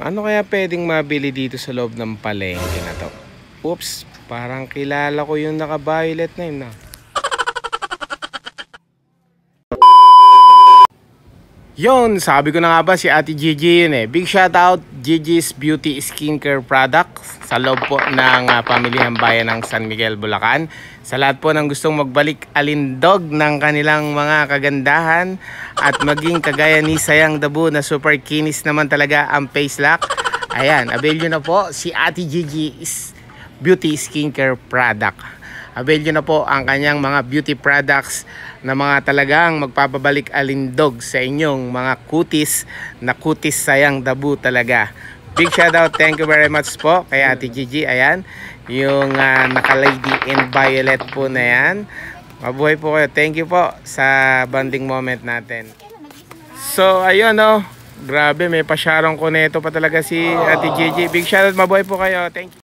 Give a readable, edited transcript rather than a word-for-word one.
Ano kaya pwedeng mabili dito sa loob ng palengke na to? Oops, parang kilala ko yung naka-violet na yun, no? Yon, sabi ko na nga ba si Ate Gigi yun eh. Big shout out Gigi's Beauty Skincare Products sa loob po ng pamilihang bayan ng San Miguel, Bulacan. Sa lahat po ng gustong magbalik alindog ng kanilang mga kagandahan at maging kagaya ni Sayang Dabu na super kinis naman talaga ang face lock. Ayan, avail nyo na po si Ate Gigi's Beauty Skincare Product. Avail nyo na po ang kanyang mga beauty products na mga talagang magpapabalik alindog sa inyong mga kutis na kutis Sayang Dabu talaga. Big shout out, thank you very much po kay Ate Gigi. Ayan, yung naka-lady in violet po na yan. Mabuhay po kayo. Thank you po sa bonding moment natin. So, ayun oh. Grabe, may pasyarong kuneto pa talaga si Ate Gigi. Big shout out, mabuhay po kayo. Thank you.